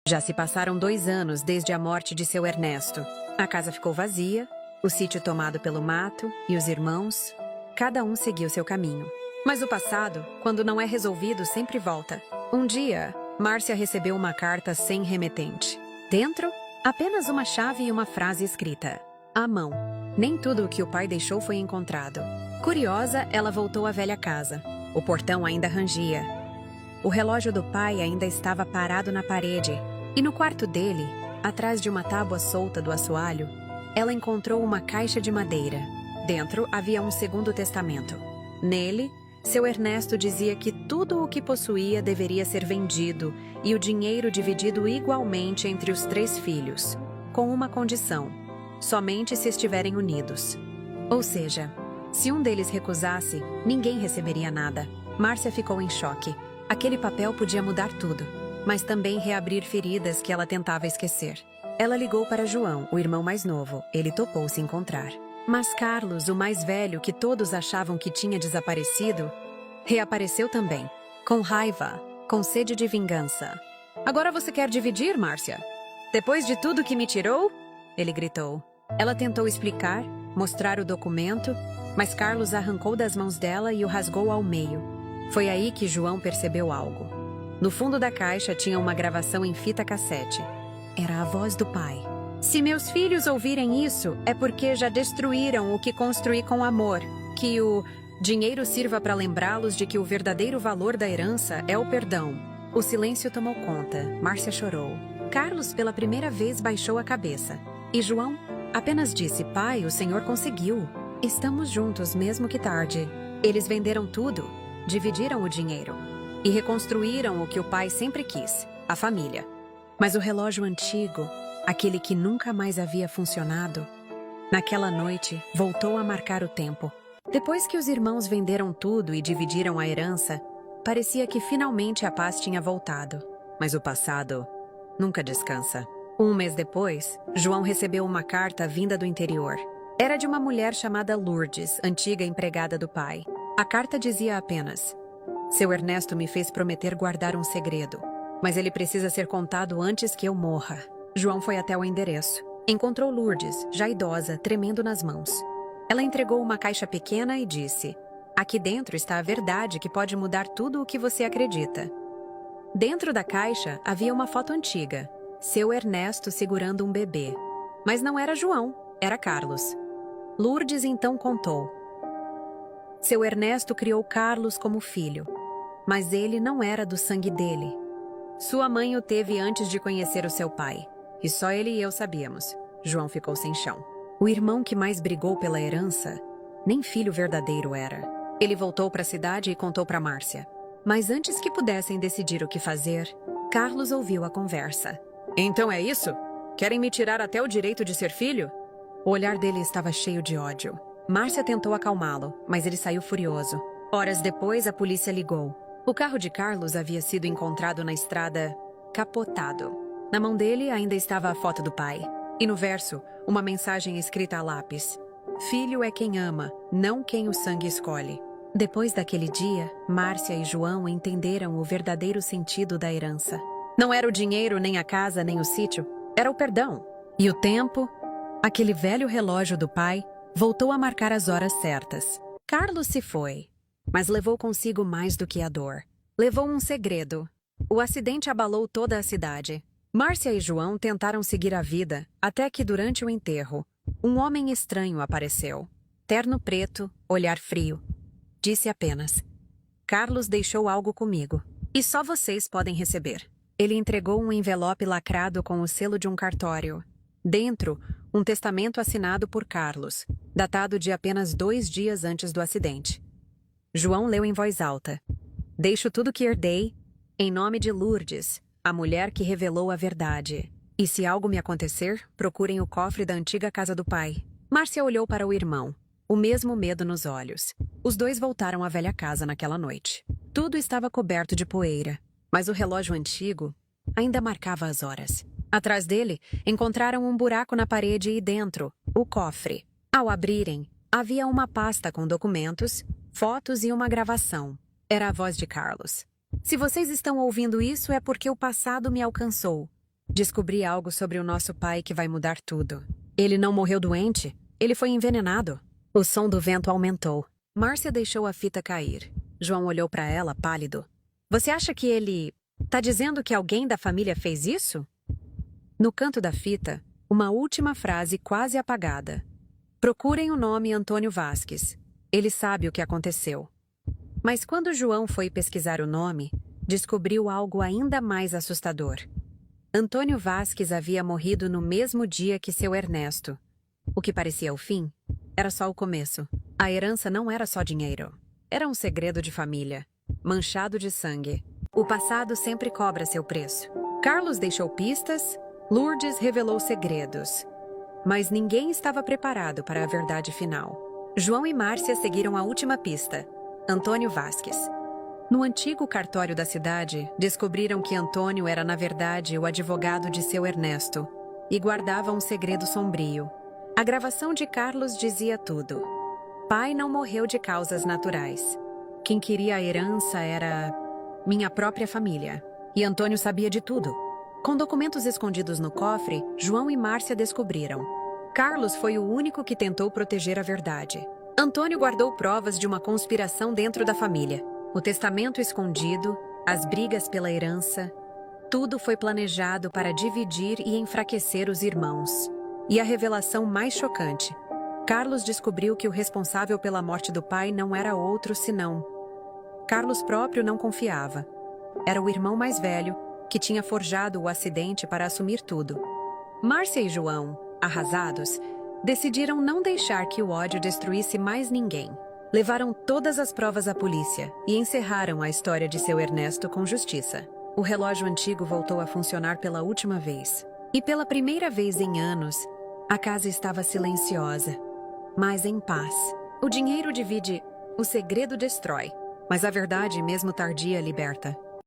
Já se passaram 2 anos desde a morte de seu Ernesto. A casa ficou vazia, o sítio tomado pelo mato e os irmãos. Cada um seguiu seu caminho. Mas o passado, quando não é resolvido, sempre volta. Um dia, Márcia recebeu uma carta sem remetente. Dentro, apenas uma chave e uma frase escrita. À mão. Nem tudo o que o pai deixou foi encontrado. Curiosa, ela voltou à velha casa. O portão ainda rangia. O relógio do pai ainda estava parado na parede. E no quarto dele, atrás de uma tábua solta do assoalho, ela encontrou uma caixa de madeira. Dentro havia um segundo testamento. Nele, seu Ernesto dizia que tudo o que possuía deveria ser vendido e o dinheiro dividido igualmente entre os 3 filhos, com uma condição: somente se estiverem unidos. Ou seja, se um deles recusasse, ninguém receberia nada. Márcia ficou em choque. Aquele papel podia mudar tudo, mas também reabrir feridas que ela tentava esquecer. Ela ligou para João, o irmão mais novo. Ele topou se encontrar. Mas Carlos, o mais velho, que todos achavam que tinha desaparecido, reapareceu também, com raiva, com sede de vingança. "Agora você quer dividir, Márcia? Depois de tudo que me tirou?" Ele gritou. Ela tentou explicar, mostrar o documento, mas Carlos arrancou das mãos dela e o rasgou ao meio. Foi aí que João percebeu algo. No fundo da caixa tinha uma gravação em fita cassete. Era a voz do pai. "Se meus filhos ouvirem isso, é porque já destruíram o que construí com amor. Que o dinheiro sirva para lembrá-los de que o verdadeiro valor da herança é o perdão." O silêncio tomou conta. Márcia chorou. Carlos, pela primeira vez, baixou a cabeça. E João apenas disse: "Pai, o Senhor conseguiu. Estamos juntos, mesmo que tarde." Eles venderam tudo, dividiram o dinheiro e reconstruíram o que o pai sempre quis, a família. Mas o relógio antigo, aquele que nunca mais havia funcionado, naquela noite voltou a marcar o tempo. Depois que os irmãos venderam tudo e dividiram a herança, parecia que finalmente a paz tinha voltado. Mas o passado nunca descansa. 1 mês depois, João recebeu uma carta vinda do interior. Era de uma mulher chamada Lourdes, antiga empregada do pai. A carta dizia apenas: "Seu Ernesto me fez prometer guardar um segredo, mas ele precisa ser contado antes que eu morra." João foi até o endereço. Encontrou Lourdes, já idosa, tremendo nas mãos. Ela entregou uma caixa pequena e disse: "Aqui dentro está a verdade que pode mudar tudo o que você acredita." Dentro da caixa havia uma foto antiga, seu Ernesto segurando um bebê. Mas não era João, era Carlos. Lourdes então contou. Seu Ernesto criou Carlos como filho, mas ele não era do sangue dele. Sua mãe o teve antes de conhecer o seu pai, e só ele e eu sabíamos. João ficou sem chão. O irmão que mais brigou pela herança, nem filho verdadeiro era. Ele voltou para a cidade e contou para Márcia. Mas antes que pudessem decidir o que fazer, Carlos ouviu a conversa. "Então é isso? Querem me tirar até o direito de ser filho?" O olhar dele estava cheio de ódio. Márcia tentou acalmá-lo, mas ele saiu furioso. Horas depois, a polícia ligou. O carro de Carlos havia sido encontrado na estrada, capotado. Na mão dele ainda estava a foto do pai. E no verso, uma mensagem escrita a lápis: "Filho é quem ama, não quem o sangue escolhe." Depois daquele dia, Márcia e João entenderam o verdadeiro sentido da herança. Não era o dinheiro, nem a casa, nem o sítio. Era o perdão. E o tempo, aquele velho relógio do pai, voltou a marcar as horas certas. Carlos se foi, mas levou consigo mais do que a dor. Levou um segredo. O acidente abalou toda a cidade. Márcia e João tentaram seguir a vida, até que durante o enterro, um homem estranho apareceu. Terno preto, olhar frio. Disse apenas: "Carlos deixou algo comigo, e só vocês podem receber." Ele entregou um envelope lacrado com o selo de um cartório. Dentro, um testamento assinado por Carlos, datado de apenas 2 dias antes do acidente. João leu em voz alta: "Deixo tudo que herdei, em nome de Lourdes, a mulher que revelou a verdade. E se algo me acontecer, procurem o cofre da antiga casa do pai." Márcia olhou para o irmão, o mesmo medo nos olhos. Os dois voltaram à velha casa naquela noite. Tudo estava coberto de poeira, mas o relógio antigo ainda marcava as horas. Atrás dele, encontraram um buraco na parede e dentro, o cofre. Ao abrirem, havia uma pasta com documentos, fotos e uma gravação. Era a voz de Carlos. "Se vocês estão ouvindo isso é porque o passado me alcançou. Descobri algo sobre o nosso pai que vai mudar tudo. Ele não morreu doente, ele foi envenenado. O som do vento aumentou. Márcia deixou a fita cair. João olhou para ela, pálido. Você acha que ele... tá dizendo que alguém da família fez isso? No canto da fita, uma última frase quase apagada. Procurem o nome Antônio Vasques. Ele sabe o que aconteceu. Mas quando João foi pesquisar o nome, descobriu algo ainda mais assustador. Antônio Vasques havia morrido no mesmo dia que seu Ernesto. O que parecia o fim, era só o começo. A herança não era só dinheiro. Era um segredo de família, manchado de sangue. O passado sempre cobra seu preço. Carlos deixou pistas, Lourdes revelou segredos. Mas ninguém estava preparado para a verdade final. João e Márcia seguiram a última pista, Antônio Vasques. No antigo cartório da cidade, descobriram que Antônio era, na verdade, o advogado de seu Ernesto e guardava um segredo sombrio. A gravação de Carlos dizia tudo. Pai não morreu de causas naturais. Quem queria a herança era minha própria família. E Antônio sabia de tudo. Com documentos escondidos no cofre, João e Márcia descobriram. Carlos foi o único que tentou proteger a verdade. Antônio guardou provas de uma conspiração dentro da família. O testamento escondido, as brigas pela herança, tudo foi planejado para dividir e enfraquecer os irmãos. E a revelação mais chocante: Carlos descobriu que o responsável pela morte do pai não era outro senão... Carlos próprio não confiava. Era o irmão mais velho, que tinha forjado o acidente para assumir tudo. Márcia e João, arrasados, decidiram não deixar que o ódio destruísse mais ninguém. Levaram todas as provas à polícia e encerraram a história de seu Ernesto com justiça. O relógio antigo voltou a funcionar pela última vez. E pela primeira vez em anos, a casa estava silenciosa, mas em paz. O dinheiro divide, o segredo destrói, mas a verdade, mesmo tardia, liberta.